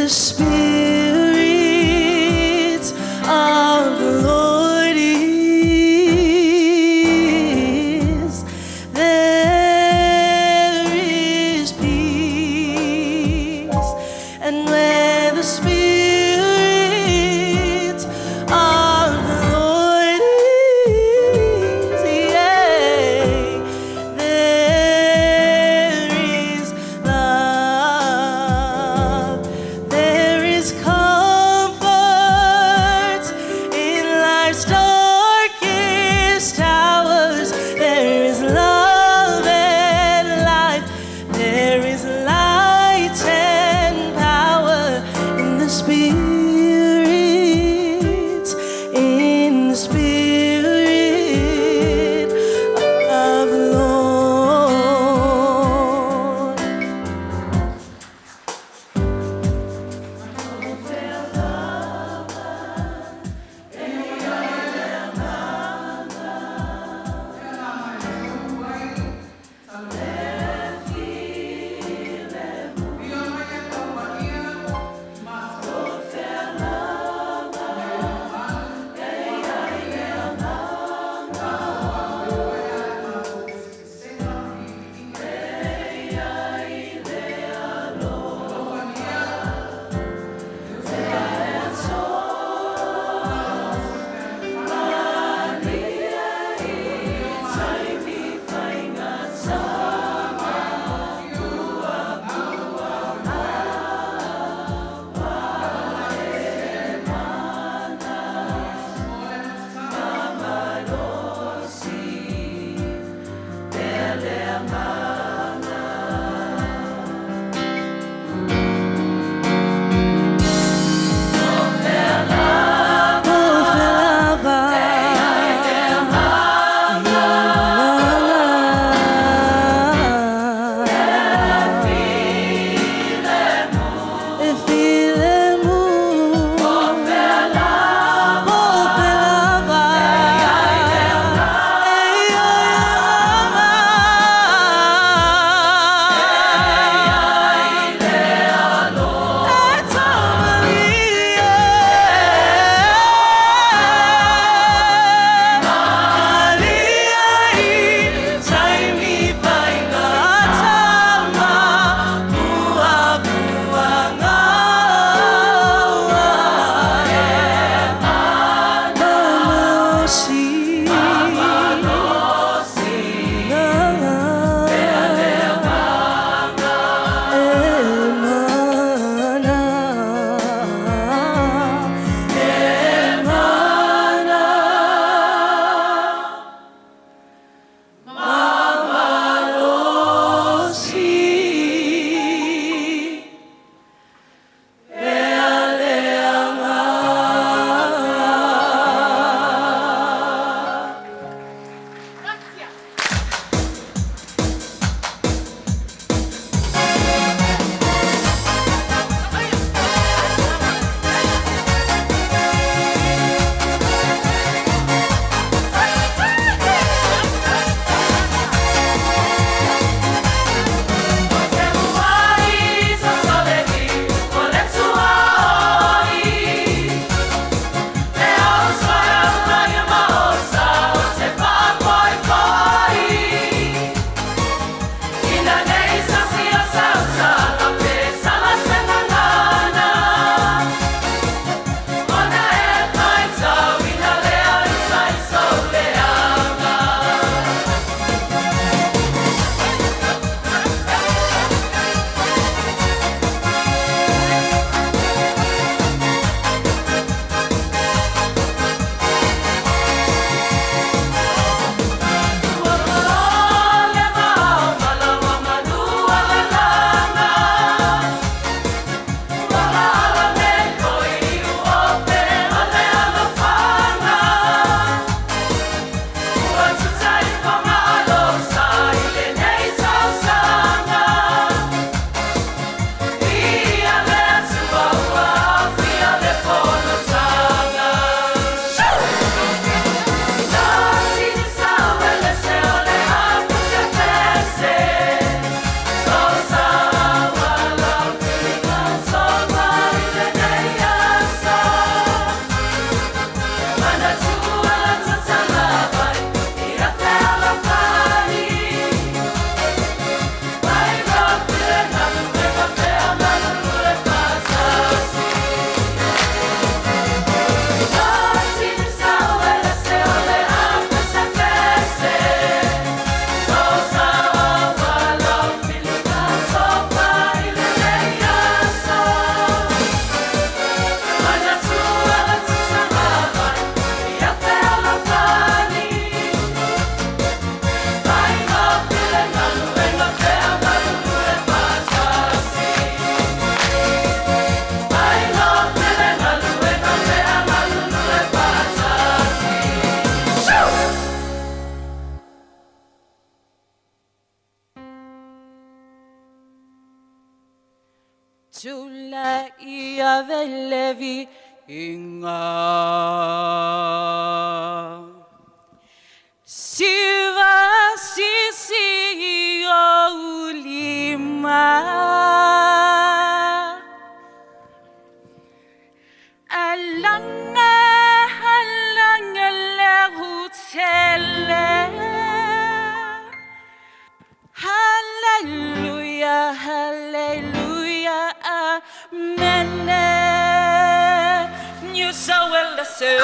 Spirit of the Lord is, there is peace. And where the Spirit of the Lord is, there is love. There is comfort in life's darkest hours. There is love and life. There is light and power in the Spirit. Tula ia velevi inga Siva sisi o ulima Alanga lehutele Hallelujah, hallelujah, amen. Niu Sau Uelese.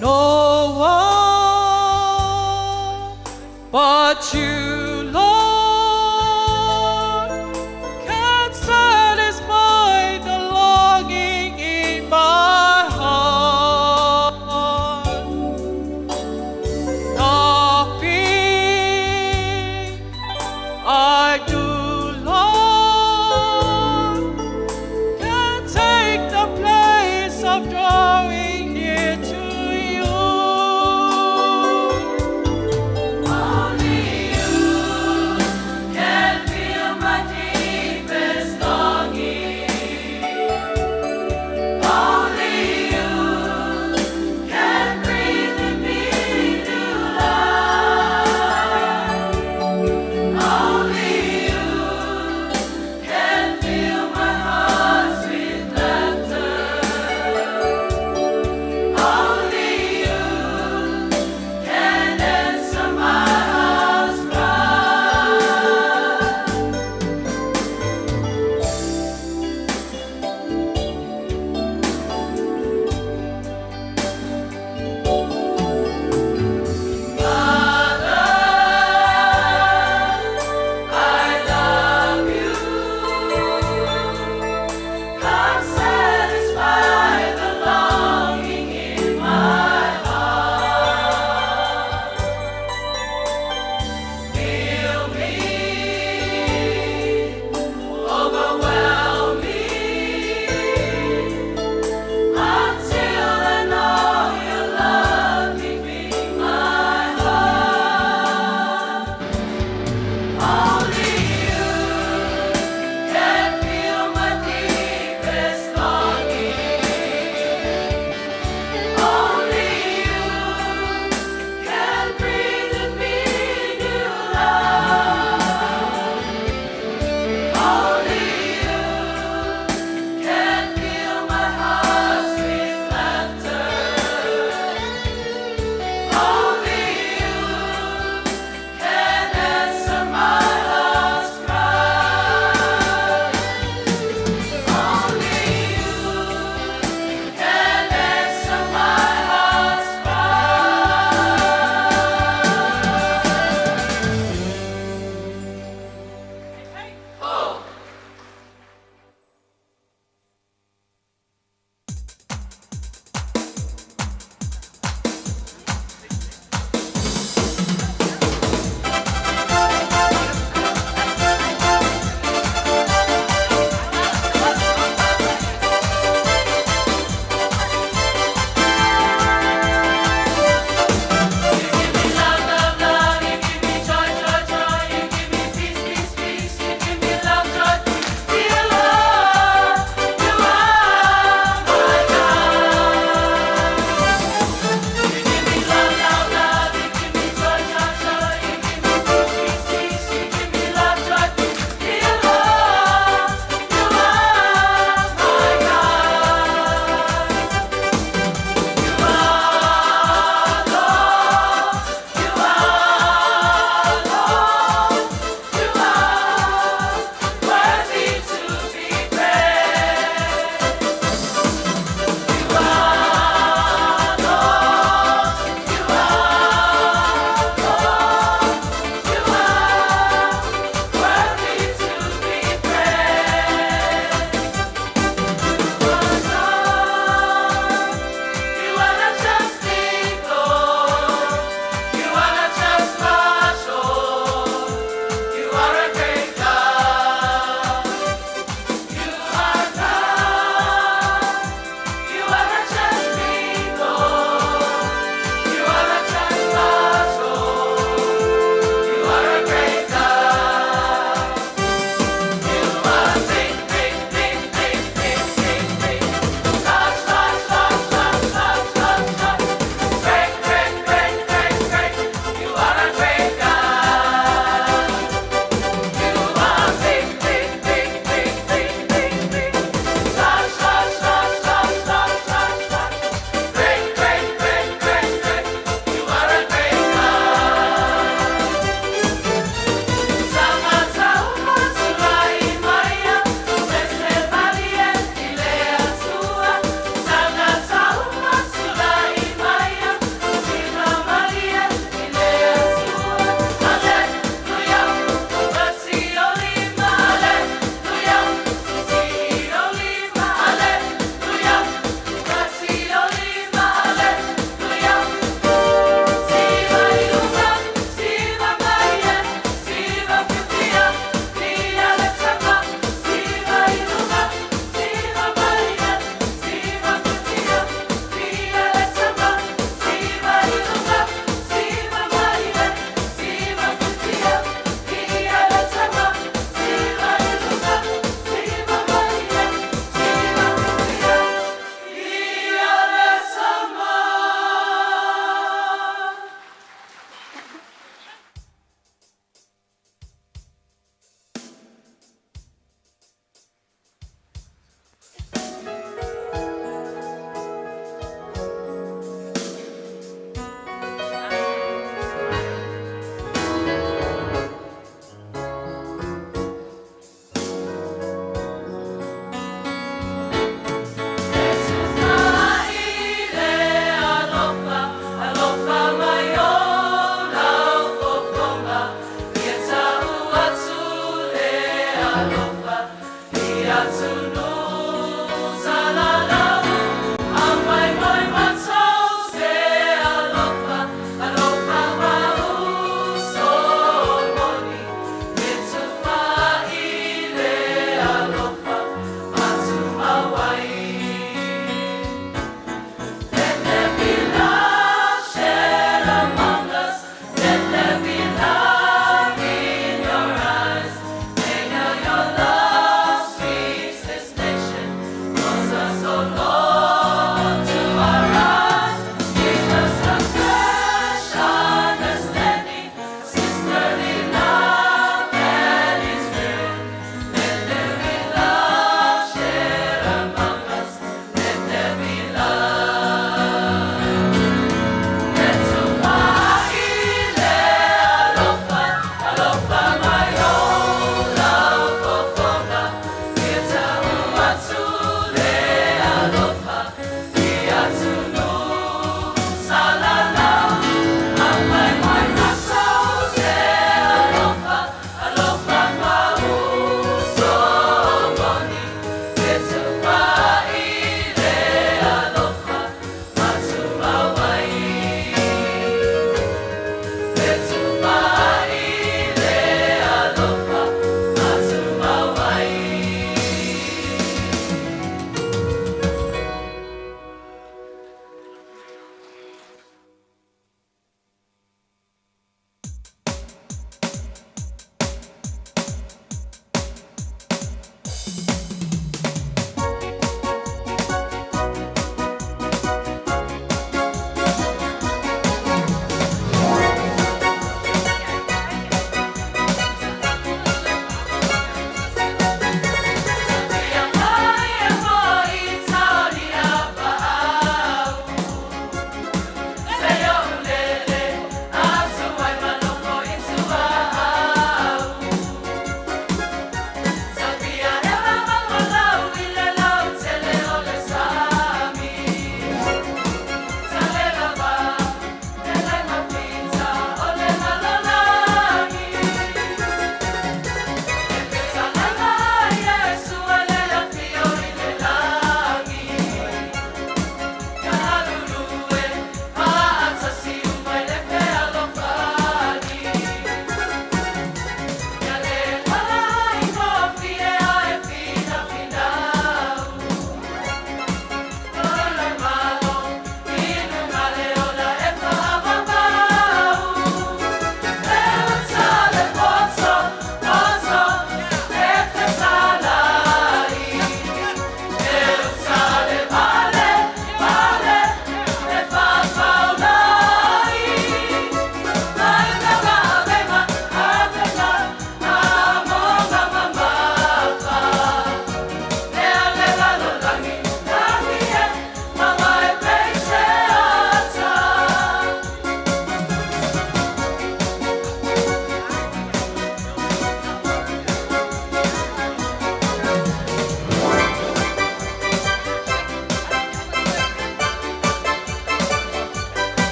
No one but you, Lord, can satisfy the longing in my heart. Nothing I do, Lord, can take the place of drawing near to you. Only you.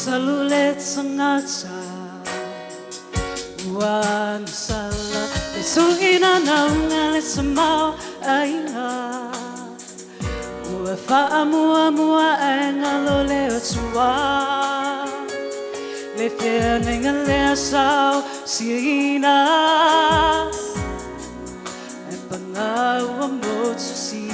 salulet sangasa Wan sala Sungina naunga semau ainga Ua faa mua ainga lo leo tua Le fea nenga lea sau sirina E pangau a motu sia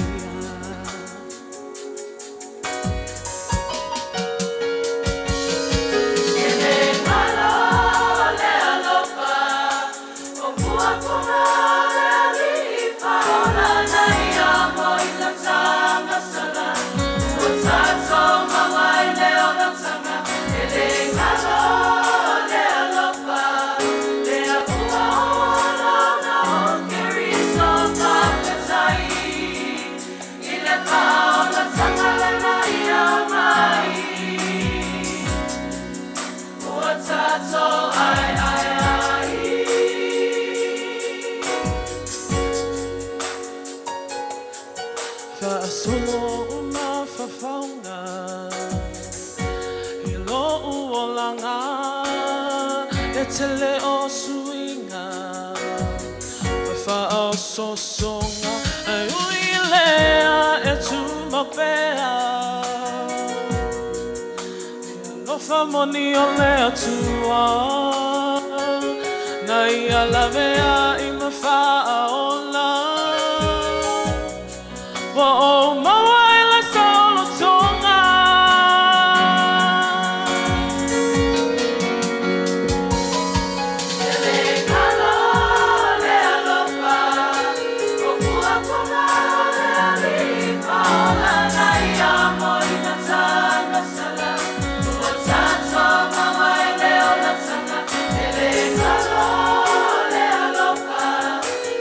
Solo una fauna Hilo uolanga E tele o suinga Wafa o sosonga E uilea e tumapea No famoni o lea tua Na ia lavea I mawha ola Whoa, mawai solo tonga Ele kalo le alofa O kua kona le alifa Ola na iamo I na tanga sala O tato mawai le ola tanga Ele kalo le alofa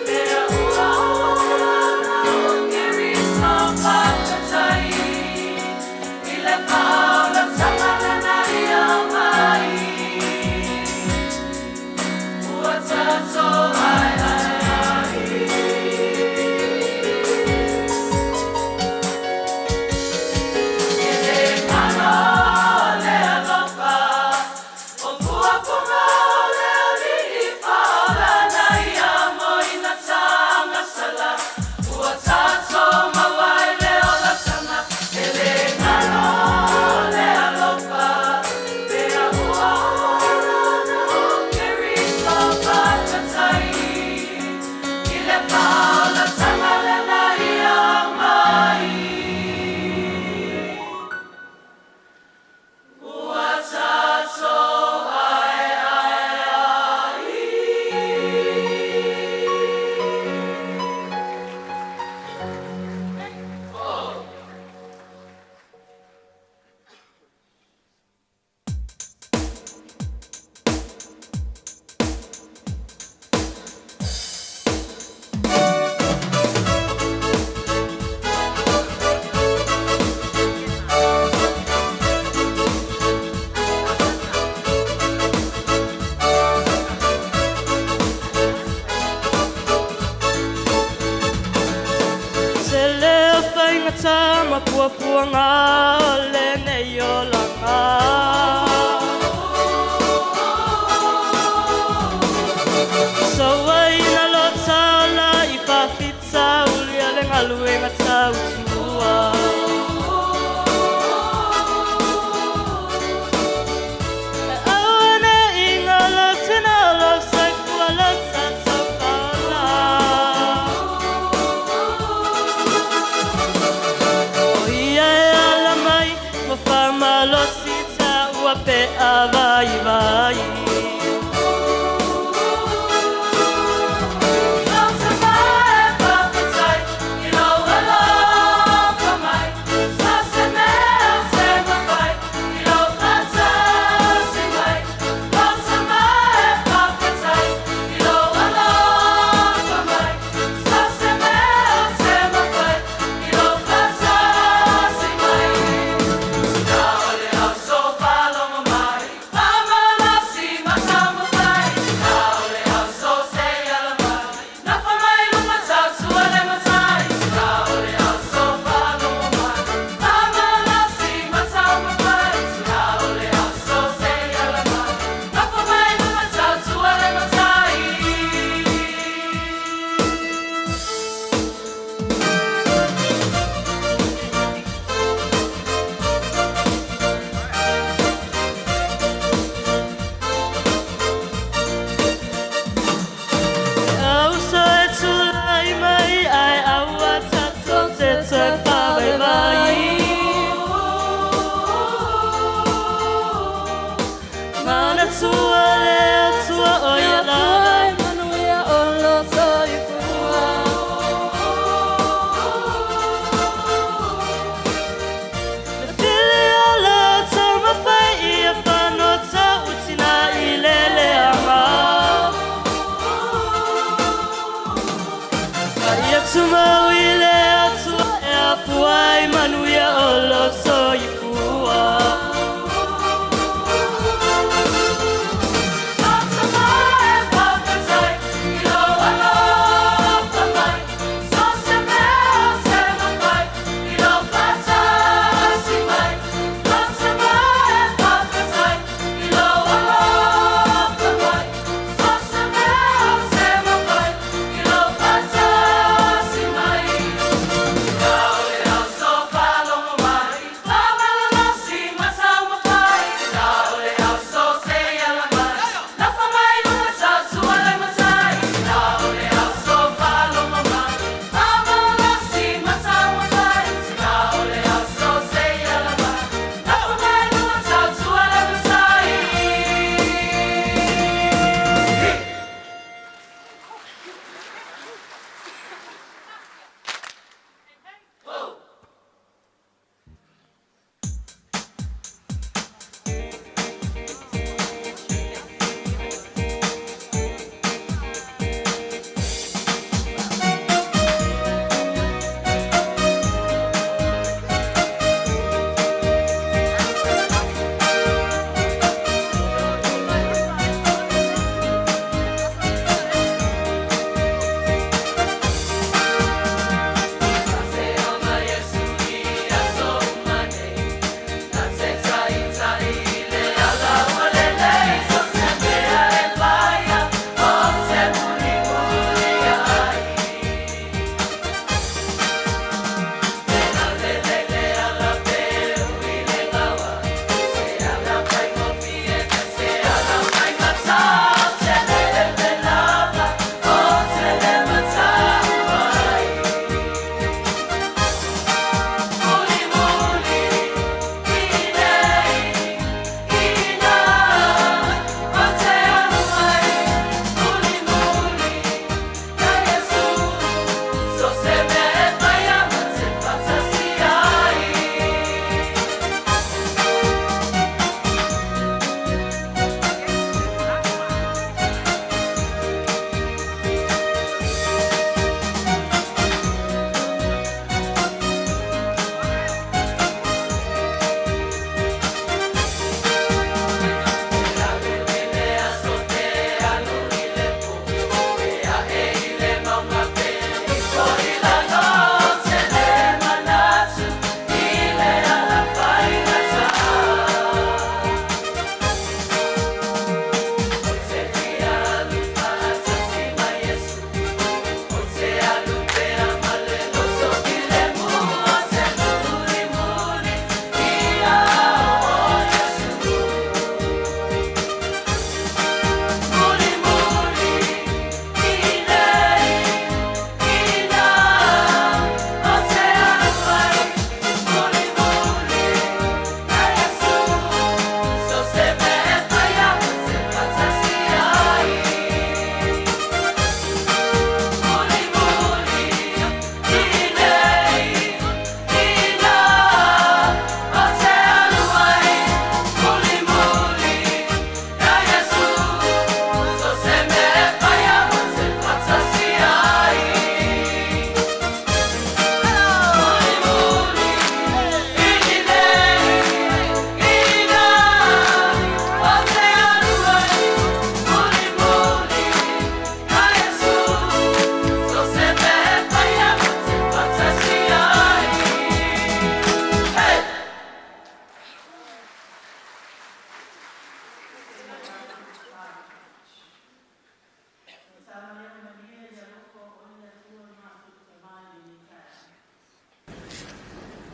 Le ua ola na o kiri Puanga le ne yolanga So wai na lo tala I pafitsa uli ale ngalue ngata utua Awane ingala tina lo sakua lo tatsokala Fama lo sita wape avai vai See my Mana tua leo tua o ia lava Manuia olo so i fua. Le fili ala tau mawhai ia whano tau utina I lele ama Ka ia tumau I lea tua e apuai manuia olo so I fua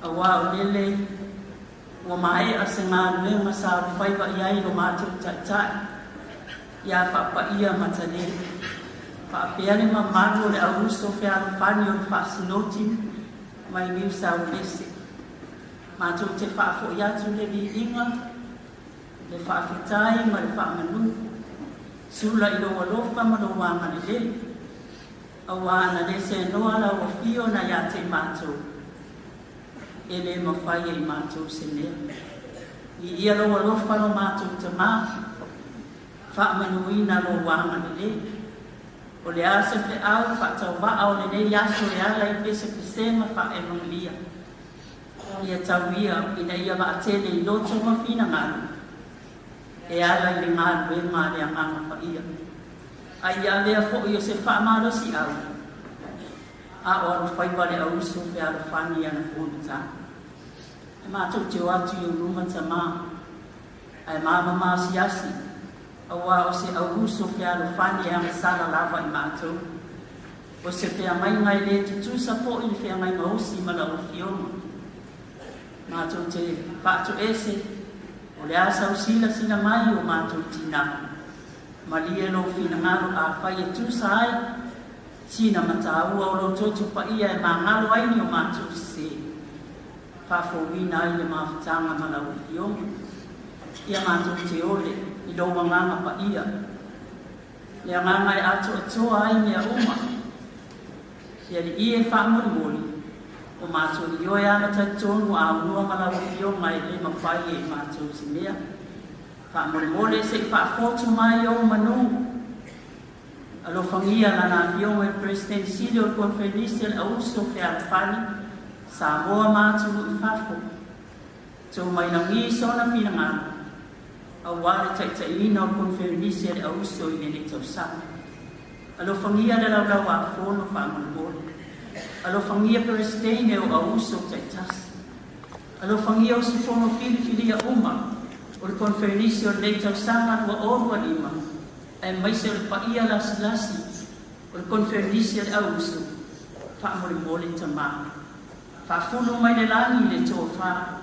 Awa Uelese wa mai asenga le masa fai wa yai lo ma tu cha ya fa pa ia matane fa piane ma manu le Uso Fealofani o fa Sinoti Niu Sau ma tu te fa fo ya tu le bi inga le whaafitai ma le whaamanu, sula i roa lofa ma lo wanga ni le, awa na le se noa la wa fio na ia te mātou, e le mawhai e mātou se nea. I ia roa lofa lo mātou te mā, whaamanuina lo wanga ni le, o le ase pe au whaatau waa o le ne yaso le ala I Pesepesega Faaleagaga. Ia tau ia ina ia waatele I loto mawhina ngāru. E ala I le ngāru e ngā lea nganga pa ia. A ia lea fo i o se whaamarosi au. A o aro whaiwale a Uso Fealofani ana kōnuta. E mātou te o atu I o ruma ta mā. A e māma mā siasi. Awa o se au Uso Fealofani e anga sala lava I mātou. O se whea ngai ngai le tutu sa po I whea ngai mausi ma la o fiona. Mātou te whaato ese, o le asa o sila mai o mātou tina. Ma lia lo whina ngaro a whai e tūsa ai, sina mata ua o lo totu pa ia e mā ngaro ai ni o mātou se. Whawhowina ai le mawhitanga ma la o fiona. Ia mātou te ole, I lo wanganga pa ia. Le anganga e ato atoa ai mea uma. Ia li ie whaamuri mori. O mātou I oe ana tai tonu a unua malawa I o mai le mawhai e mātou si mea. Whaamuri mori se I whaafotu mai o manu. Alo whangia lana I o e presidensilio o konferenisia a Uso Fealofani. Samoa mātou I whafo. Tau mai na ngi sona pina ngana. A wale taitaina o konferenisia a Uso I nene tau sa. Alo whangia le lau lau a whono whaamuri mori. Alo whangia perestene o a Uso taitasi. Alo whangia o sifono fili a uma. O le konferenisia o le tau sanga wa orua lima. E maise o le paia lasi. O le konferenisia a Uso. Whaamuri mori tamā. Whaafulu mai le langi le tō wha.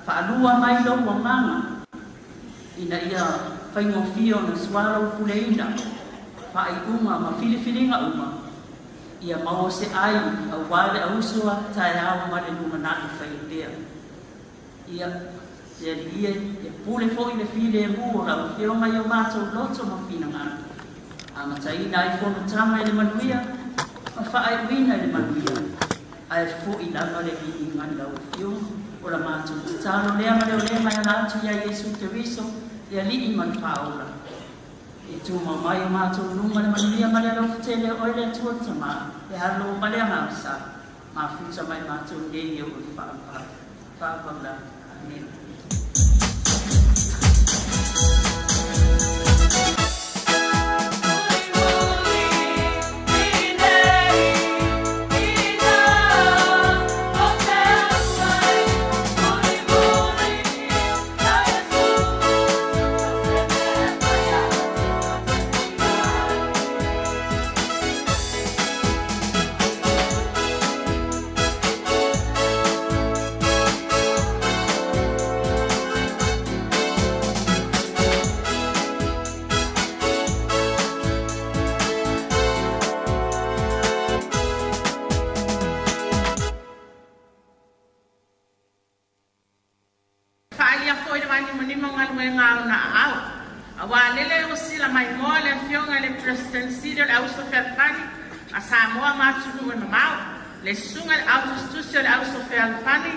Whaalua mai lo wanganga. Ina ia whaingofio na swala o puleina. Whaai uma ma filifilinga uma. Ia maua se ai a wale a usua tae awa ma le nunga nani whaidea. Ia ia pule fo I le file e mua rau whio mai o mātou loto ma whina ngana. A mataina ai whono tama I le manuia, ma whaai wina I le manuia. Ai fo I langa le I ngani lau whio. O la mātou te tālo lea ma leo lea mai alatu ia Yesu te riso, ia li I man whaora. E tūma mai o mātou nunga le manuia ma lea lau tele o le tua tama, e halo ma lea ngausa, ma futa mai mātou nei o whaapa. Whaapa la. Amen. Uso Fealofani, a Samoa mātunu e mamau, le sunga le autostusio le Uso Fealofani,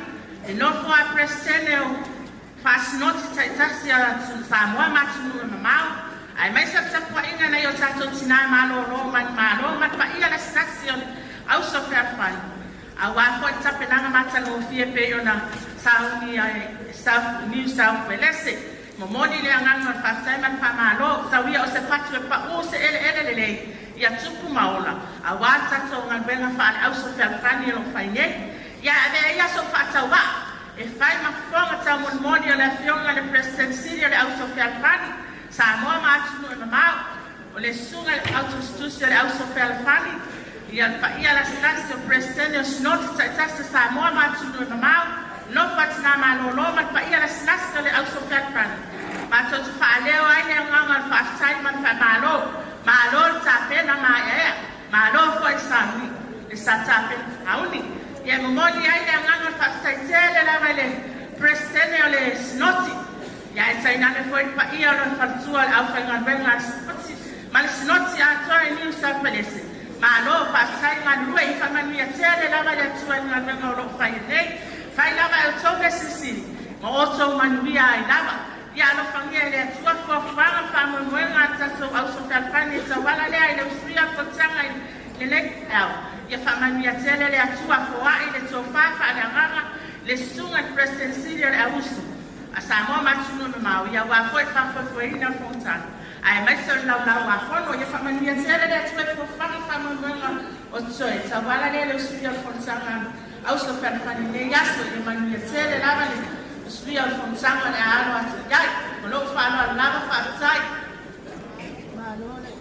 e nofo a presene o Sinoti taitasi a Samoa mātunu e mamau, ai mai sa tapua inga na i o tatou tina malo ma pa ia la stasi o Uso Fealofani. A wafo I tapenanga matalo fie pe o na Niu Sau Uelese, momoni le anganga o whaftai man whamalo, sauia o se patu e pa o se ele lei. Ia tupu maola, a wātato ngā wenga whaare Uso Fealofani o whaine, ia ave ia so whātaua, e whai mawhonga tau monmoni o le whionga le presidensilio le Uso Fealofani, Samoa mātunu e mamau, o le sunga le autostusio le Uso Fealofani, ia whaia la stasi o presidente o Sinoti taitasi Samoa mātunu e mamau, no whatina malolo, ma whaia la stasi o le Uso Fealofani. Mātou tu whaaleo ai le nganga o whaftai man whamalo, Malo tapena maea, malo foi sami, e sa tapena auni. Ia momoni ai le nganga whaftaitele la le presidente o le Sinoti, Ya sai na le foi pa ia no fatua au fa ngan venga mal sinoti a Niu Sau Uelese ma no fa sai ngan lui fa man ia tele la ga tua ngan venga ro fa nei fa la ga to ke sisi mo oto man via ai lava ya no fa ngia le tua fa mo nga ta so au so Fealofani sa wala le ai le usria ko tanga le le ya fa man ia tele le tua fo ai le to fa Faaleagaga le sunga presidency le Uso asamo matsuno no mau ya wa foi fa foi na fonta ai mai so la wa fono ya fa man ya sele de tue fo fa mo nga o tsoe sa wala le suya fonta nga au so Fealofani ne ya so ya man ya sele la va le suya fonta nga le alo at ya lo fa lo la va fa sai malole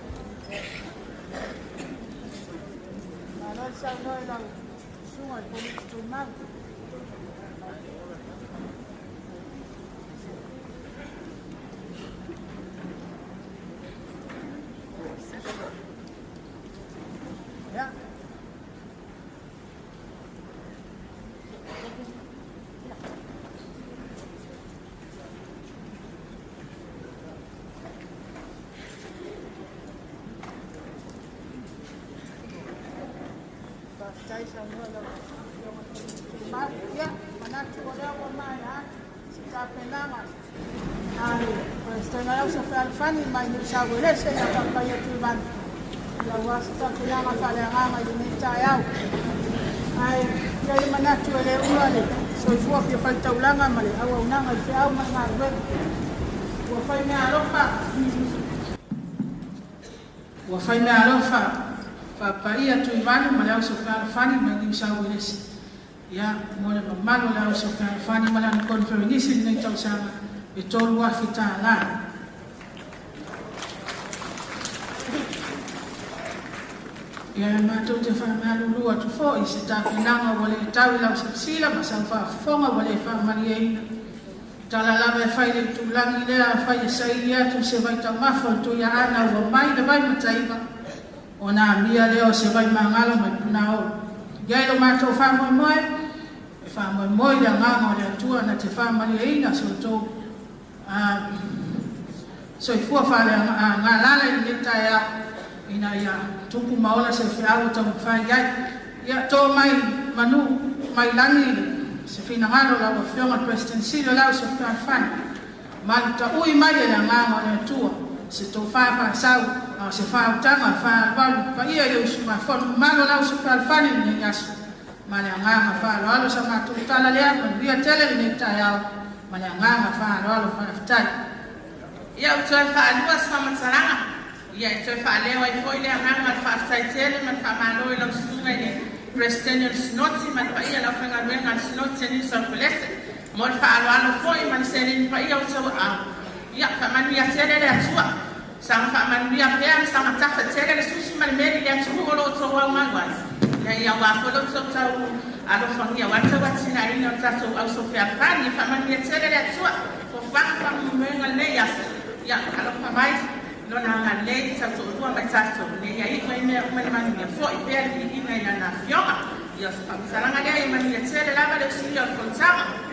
sa no la suwa ko tu ma ya manatu wala wa mana sita penama ai Uso Fealofani mai Niu Sau Uelese ya papaya tuban ya wasta penama Faaleagaga Niu Sau ai ya manatu wala uale so fua fi falta ulanga male awa unanga fi au manga we wa faina alofa papaya tuban male Uso Fealofani mai Niu Sau Uelese ya mole mamalo la Uso Fealofani mala ni konferensi ni tau sana betul wa fitala ya mato te fa malu lu atu fo isi ta pinanga wale tau la sila masafa fonga wale fa marie tala la me fa ile tu langi le fa sai ya tu se vai ta mafo tu ya ana wa mai da vai mataiva ona mia leo se vai mangalo mai punao ya lo mato fa mo fa mo ya ngamo le tua na te fa marie ina so to so ifua fa ngala ni ta ya ina ya tuku maola se fiao ta fa ya to mai manu mai langi se fina ngalo la fiona presidency la Uso Fealofani mal ta ui mai la ngamo le tua se to fa sau se fa utanga fa pa ia yo suma fon malo la Uso Fealofani ni yaso mala ngama fa lo sama tu tala le apa dia tele ni ta ya mala ngama fa lo fa ftai ya tu fa alua sama saranga ya tu fa le wa foi le ngama fa ftai tele man fa malo lo sunga ni president Sinoti man pa ia la fa ngama Sinoti Niu Sau mo fa lo foi man se ni pa ia so ya fa man ya tele le atua sama fa man ya pe sama ta fa tele le susu man me le atua lo to wa mangwa ya wa folo so tau alo fangia wata watina ina taso Uso Fealofani fa man ya tele le atua ko fa mo ngale ya alo fa mai no na ngale taso do mai taso ne ya i mai me man ya fo i pe ni ina na fioma ya fa salanga ya man ya tele la ba le sio ko tama